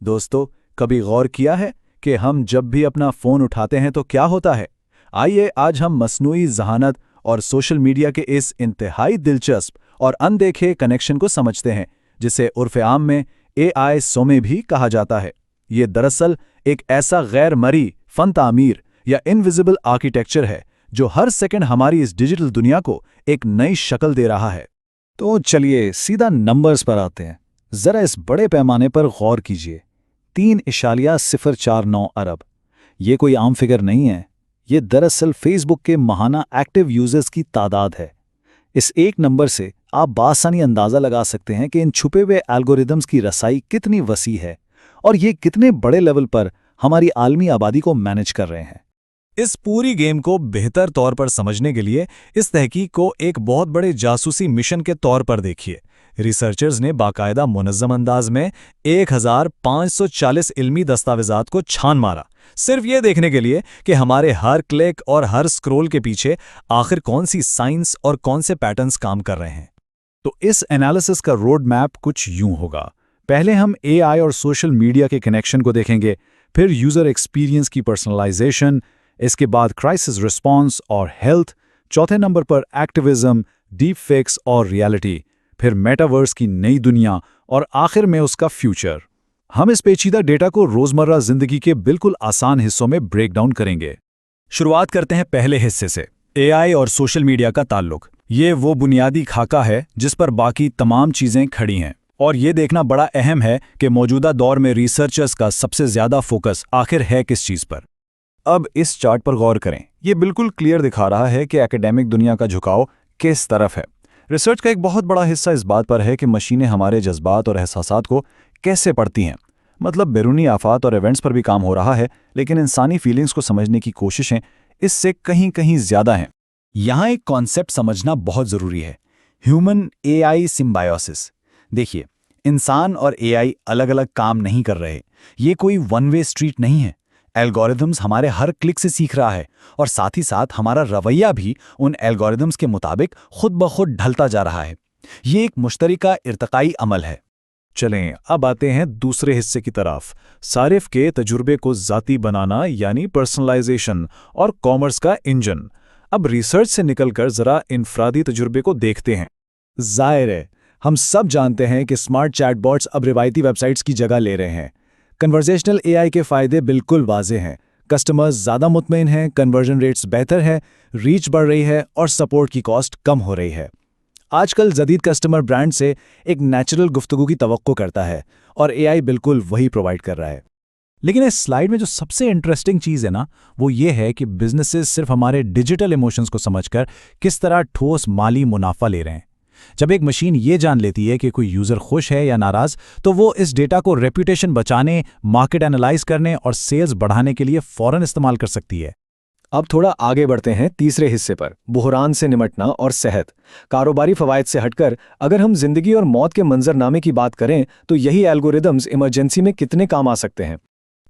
दोस्तों, कभी गौर किया है कि हम जब भी अपना फ़ोन उठाते हैं तो क्या होता है? आइए आज हम मस्नूई ज़हानत और सोशल मीडिया के इस इंतहाई दिलचस्प और अनदेखे कनेक्शन को समझते हैं, जिसे उर्फ़ आम में एआई सोमे भी कहा जाता है। ये दरअसल एक ऐसा गैर मरी फ़न तामीर या इनविजिबल आर्किटेक्चर है जो हर सेकंड हमारी इस डिजिटल दुनिया को एक नई शक्ल दे रहा है। तो चलिए सीधा नंबर्स पर आते हैं। जरा इस बड़े पैमाने पर गौर कीजिए। 3.049 अरब। ये कोई आम फिगर नहीं है। ये दरअसल फेसबुक के महाना एक्टिव यूजर्स की तादाद है। इस एक नंबर से आप बासानी अंदाजा लगा सकते हैं कि इन छुपे हुए एल्गोरिदम्स की रसाई कितनी वसी है और ये कितने बड़े लेवल पर हमारी आलमी आबादी को मैनेज कर रहे हैं। इस पूरी गेम को बेहतर तौर पर समझने के लिए इस तहकीक को एक बहुत बड़े जासूसी मिशन के तौर पर देखिए। रिसर्चर्स ने बाकायदा मुनज़्ज़म अंदाज में 1540 इल्मी दस्तावेजात को छान मारा, सिर्फ ये देखने के लिए कि हमारे हर क्लिक और हर स्क्रॉल के पीछे आखिर कौन सी साइंस और कौन से पैटर्न्स काम कर रहे हैं। तो इस एनालिसिस का रोड मैप कुछ यूं होगा। पहले हम एआई और सोशल मीडिया के कनेक्शन को देखेंगे, फिर यूजर एक्सपीरियंस की पर्सनलाइजेशन, इसके बाद क्राइसिस रिस्पॉन्स और हेल्थ, चौथे नंबर पर एक्टिविज्म, डीप फेक्स और रियलिटी, फिर मेटावर्स की नई दुनिया और आखिर में उसका फ्यूचर। हम इस पेचीदा डेटा को रोजमर्रा जिंदगी के बिल्कुल आसान हिस्सों में ब्रेक डाउन करेंगे। शुरुआत करते हैं पहले हिस्से से, एआई और सोशल मीडिया का ताल्लुक। ये वो बुनियादी खाका है जिस पर बाकी तमाम चीजें खड़ी हैं, और ये देखना बड़ा अहम है कि मौजूदा दौर में रिसर्चर्स का सबसे ज्यादा फोकस आखिर है किस चीज पर। अब इस चार्ट पर गौर करें। ये बिल्कुल क्लियर दिखा रहा है कि एकेडमिक दुनिया का झुकाव किस तरफ है। रिसर्च का एक बहुत बड़ा हिस्सा इस बात पर है कि मशीनें हमारे जज्बात और एहसासात को कैसे पढ़ती हैं। मतलब बैरूनी आफात और इवेंट्स पर भी काम हो रहा है, लेकिन इंसानी फीलिंग्स को समझने की कोशिशें इससे कहीं कहीं ज्यादा हैं। यहाँ एक कॉन्सेप्ट समझना बहुत ज़रूरी है, ह्यूमन एआई सिम्बायोसिस। देखिए, इंसान और एआई अलग अलग काम नहीं कर रहे। ये कोई वन वे स्ट्रीट नहीं है। एल्गोरिदम्स हमारे हर क्लिक से सीख रहा है और साथ ही साथ हमारा रवैया भी उन एल्गोरिदम्स के मुताबिक खुद ब खुद ढलता जा रहा है। ये एक मुश्तरका इर्तिकाई अमल है। चलें अब आते हैं दूसरे हिस्से की तरफ, सारिफ के तजुर्बे को ज़ाती बनाना यानी पर्सनलाइजेशन और कॉमर्स का इंजन। अब रिसर्च से निकलकर ज़रा इनफरादी तजुर्बे को देखते हैं। जाहिर है, हम सब जानते हैं कि स्मार्ट चैटबॉट्स अब रिवायती वेबसाइट्स की जगह ले रहे हैं। कन्वर्सेशनल एआई के फ़ायदे बिल्कुल वाज़ेह हैं। कस्टमर्स ज़्यादा मुतमईन हैं, कन्वर्जन रेट्स बेहतर हैं, रीच बढ़ रही है और सपोर्ट की कॉस्ट कम हो रही है। आजकल जदीद कस्टमर ब्रांड से एक नेचुरल गुफ्तगू की तवक्को करता है और एआई बिल्कुल वही प्रोवाइड कर रहा है। लेकिन इस स्लाइड में जो सबसे इंटरेस्टिंग चीज़ है ना, वो ये है कि बिजनेसेस सिर्फ हमारे डिजिटल इमोशंस को समझकर किस तरह ठोस माली मुनाफा ले रहे हैं। जब एक मशीन ये जान लेती है कि कोई यूज़र खुश है या नाराज़, तो वो इस डेटा को रेप्यूटेशन बचाने, मार्केट एनालाइज करने और सेल्स बढ़ाने के लिए फ़ौरन इस्तेमाल कर सकती है। अब थोड़ा आगे बढ़ते हैं तीसरे हिस्से पर, बुहरान से निमटना और सेहत। कारोबारी फ़वाइद से हटकर अगर हम जिंदगी और मौत के मंजरनामे की बात करें तो यही एल्गोरिदम्स इमरजेंसी में कितने काम आ सकते हैं।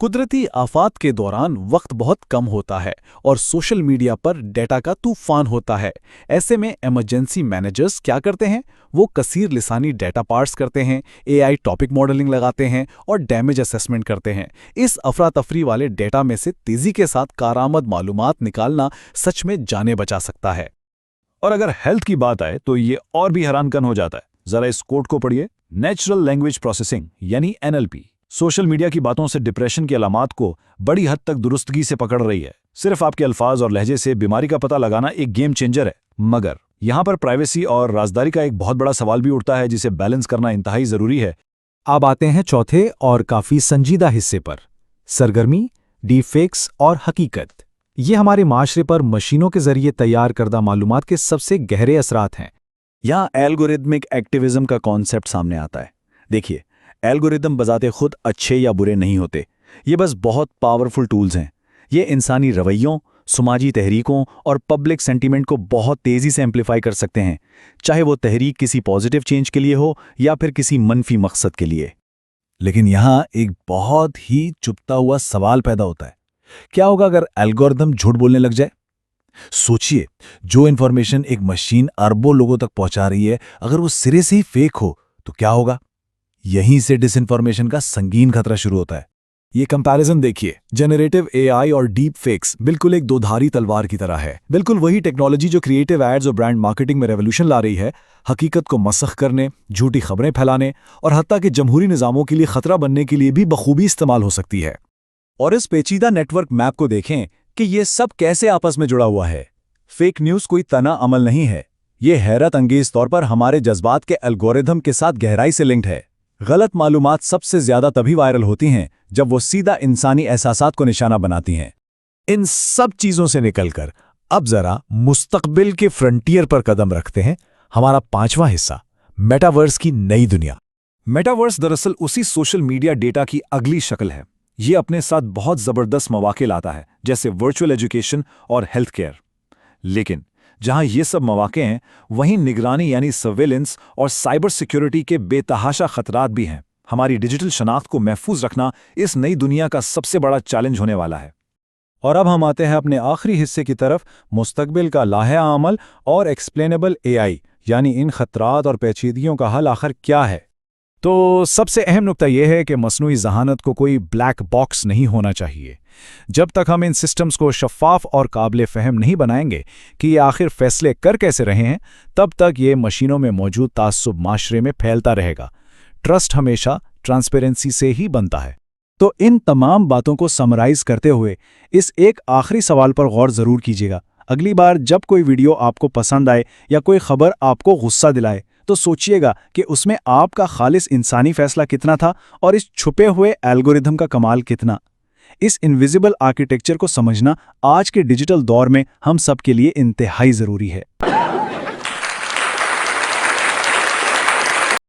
कुदरती आफात के दौरान वक्त बहुत कम होता है और सोशल मीडिया पर डेटा का तूफान होता है। ऐसे में इमरजेंसी मैनेजर्स क्या करते हैं? वो कसीर लिसानी डेटा पार्स करते हैं, एआई टॉपिक मॉडलिंग लगाते हैं और डैमेज असेसमेंट करते हैं। इस अफरा तफरी वाले डेटा में से तेज़ी के साथ कारआमद मालूमात निकालना सच में जानें बचा सकता है। और अगर हेल्थ की बात आए तो ये और भी हैरानकुन हो जाता है। जरा इस कोड को पढ़िए। नेचुरल लैंग्वेज प्रोसेसिंग यानी एनएलपी सोशल मीडिया की बातों से डिप्रेशन की अलामात को बड़ी हद तक दुरुस्तगी से पकड़ रही है। सिर्फ आपके अल्फाज और लहजे से बीमारी का पता लगाना एक गेम चेंजर है। मगर यहाँ पर प्राइवेसी और राजदारी का एक बहुत बड़ा सवाल भी उठता है, जिसे बैलेंस करना इंतहाई ज़रूरी है। अब आते हैं चौथे और काफ़ी संजीदा हिस्से पर, सरगर्मी, डीफेक्स और हकीकत। ये हमारे माशरे पर मशीनों के जरिए तैयार करदा मालूमात के सबसे गहरे असरात हैं। यहाँ एल्गोरिदमिक एक्टिविज्म का कॉन्सेप्ट सामने आता है। देखिए, एल्गोरिदम बजाते खुद अच्छे या बुरे नहीं होते। ये बस बहुत पावरफुल टूल्स हैं। ये इंसानी रवैयों, समाजी तहरीकों और पब्लिक सेंटीमेंट को बहुत तेज़ी से एम्प्लीफाई कर सकते हैं, चाहे वो तहरीक किसी पॉजिटिव चेंज के लिए हो या फिर किसी मनफी मकसद के लिए। लेकिन यहाँ एक बहुत ही चुभता हुआ सवाल पैदा होता है। क्या होगा अगर एल्गोरिदम झूठ बोलने लग जाए? सोचिए, जो इन्फॉर्मेशन एक मशीन अरबों लोगों तक पहुंचा रही है, अगर वो सिरे से ही फेक हो तो क्या होगा? यहीं से डिसइंफॉर्मेशन का संगीन खतरा शुरू होता है। ये कंपैरिजन देखिए, जेनरेटिव एआई और डीप फेक्स बिल्कुल एक दोधारी तलवार की तरह है। बिल्कुल वही टेक्नोलॉजी जो क्रिएटिव एड्स और ब्रांड मार्केटिंग में रेवोल्यूशन ला रही है, हकीकत को मसख करने, झूठी खबरें फैलाने और हत्ता के जमहूरी निज़ामों के लिए खतरा बनने के लिए भी बखूबी इस्तेमाल हो सकती है। और इस पेचीदा नेटवर्क मैप को देखें कि ये सब कैसे आपस में जुड़ा हुआ है। फेक न्यूज़ कोई तना अमल नहीं है, ये हैरत अंगेज तौर पर हमारे जज्बात के एल्गोरिथम के साथ गहराई से लिंक्ड है। गलत मालूमात सबसे ज्यादा तभी वायरल होती हैं जब वो सीधा इंसानी एहसासात को निशाना बनाती हैं। इन सब चीजों से निकलकर अब जरा मुस्तकबिल के फ्रंटियर पर कदम रखते हैं, हमारा 5वां हिस्सा, मेटावर्स की नई दुनिया। मेटावर्स दरअसल उसी सोशल मीडिया डेटा की अगली शक्ल है। ये अपने साथ बहुत जबरदस्त मौके लाता है, जैसे वर्चुअल एजुकेशन और हेल्थ केयर। लेकिन जहां ये सब मौके हैं, वहीं निगरानी यानी सर्वेलेंस और साइबर सिक्योरिटी के बेतहाशा खतरात भी हैं। हमारी डिजिटल शनाख्त को महफूज रखना इस नई दुनिया का सबसे बड़ा चैलेंज होने वाला है। और अब हम आते हैं अपने आखिरी हिस्से की तरफ, मुस्तकबिल का लाहे अमल और एक्सप्लेनेबल एआई, यानी इन खतरात और पेचीदगियों का हल आखिर क्या है। तो सबसे अहम नुकता यह है कि मसनूई जहानत को कोई ब्लैक बॉक्स नहीं होना चाहिए। जब तक हम इन सिस्टम्स को शफ़ाफ और काबिल फ़हम नहीं बनाएंगे कि ये आखिर फैसले कर कैसे रहे हैं, तब तक ये मशीनों में मौजूद तासुब माशरे में फैलता रहेगा। ट्रस्ट हमेशा ट्रांसपेरेंसी से ही बनता है। तो इन तमाम बातों को समराइज करते हुए इस एक आखिरी सवाल पर गौर ज़रूर कीजिएगा। अगली बार जब कोई वीडियो आपको पसंद आए या कोई खबर आपको गुस्सा दिलाए, तो सोचिएगा कि उसमें आपका खालिस इंसानी फैसला कितना था और इस छुपे हुए एल्गोरिथम का कमाल कितना। इस इनविजिबल आर्किटेक्चर को समझना आज के डिजिटल दौर में हम सब के लिए इंतहाई ज़रूरी है।